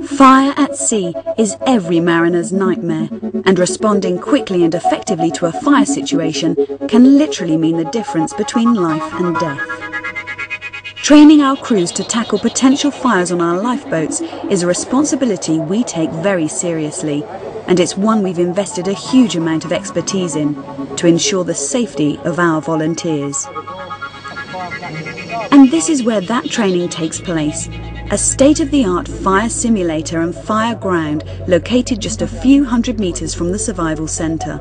Fire at sea is every mariner's nightmare, and responding quickly and effectively to a fire situation can literally mean the difference between life and death. Training our crews to tackle potential fires on our lifeboats is a responsibility we take very seriously, and it's one we've invested a huge amount of expertise in to ensure the safety of our volunteers. And this is where that training takes place. A state-of-the-art fire simulator and fire ground located just a few hundred meters from the survival centre.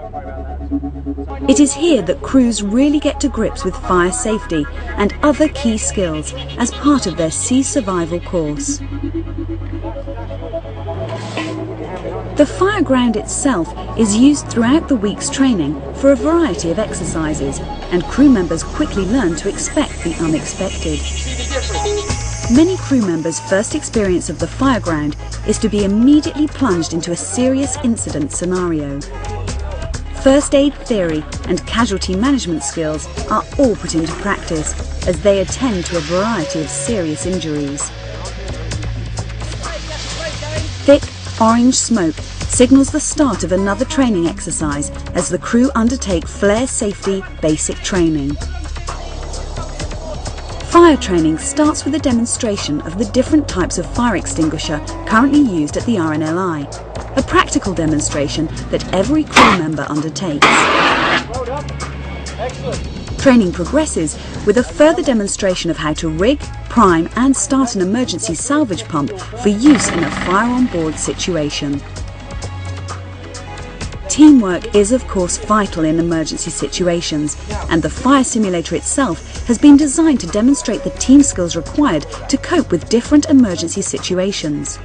It is here that crews really get to grips with fire safety and other key skills as part of their sea survival course. The fire ground itself is used throughout the week's training for a variety of exercises, and crew members quickly learn to expect the unexpected. Many crew members' first experience of the fire ground is to be immediately plunged into a serious incident scenario. First aid theory and casualty management skills are all put into practice as they attend to a variety of serious injuries. Thick orange smoke signals the start of another training exercise as the crew undertake flare safety basic training. Fire training starts with a demonstration of the different types of fire extinguisher currently used at the RNLI, a practical demonstration that every crew member undertakes. Well done. Excellent. Training progresses with a further demonstration of how to rig, prime and start an emergency salvage pump for use in a fire on board situation. Teamwork is of course vital in emergency situations, and the fire simulator itself has been designed to demonstrate the team skills required to cope with different emergency situations.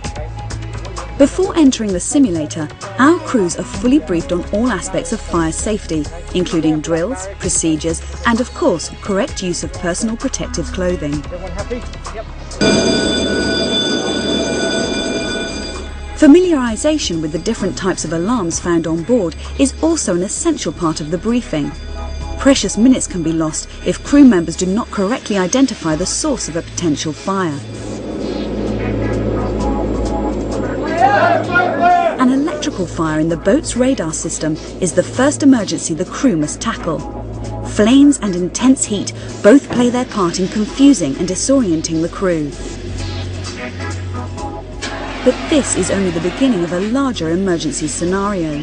Before entering the simulator, our crews are fully briefed on all aspects of fire safety, including drills, procedures, and of course, correct use of personal protective clothing. Everyone happy? Yep. Familiarisation with the different types of alarms found on board is also an essential part of the briefing. Precious minutes can be lost if crew members do not correctly identify the source of a potential fire. An electrical fire in the boat's radar system is the first emergency the crew must tackle. Flames and intense heat both play their part in confusing and disorienting the crew. But this is only the beginning of a larger emergency scenario.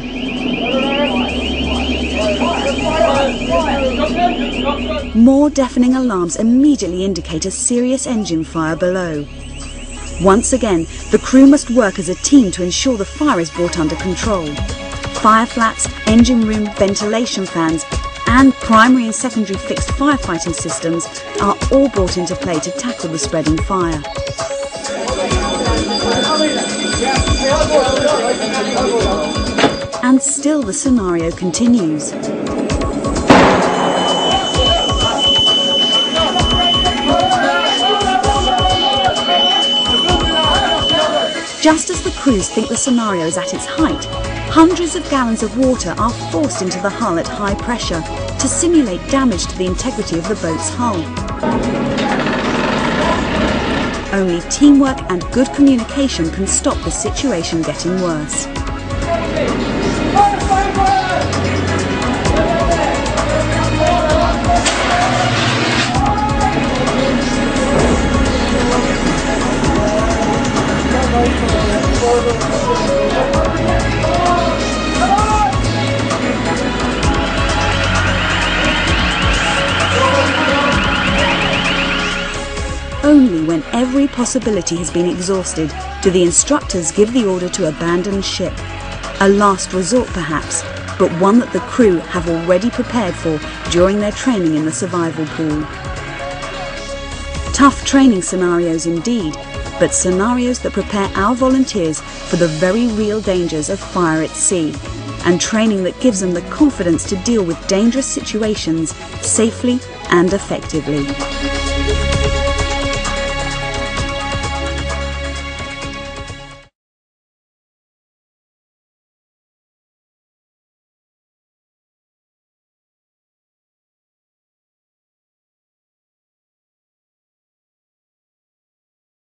More deafening alarms immediately indicate a serious engine fire below. Once again, the crew must work as a team to ensure the fire is brought under control. Fire flats, engine room, ventilation fans, and primary and secondary fixed firefighting systems are all brought into play to tackle the spreading fire. And still the scenario continues. Just as the crews think the scenario is at its height, hundreds of gallons of water are forced into the hull at high pressure to simulate damage to the integrity of the boat's hull. Only teamwork and good communication can stop the situation getting worse. Only when every possibility has been exhausted do the instructors give the order to abandon ship. A last resort perhaps, but one that the crew have already prepared for during their training in the survival pool. Tough training scenarios indeed, but scenarios that prepare our volunteers for the very real dangers of fire at sea, and training that gives them the confidence to deal with dangerous situations safely and effectively.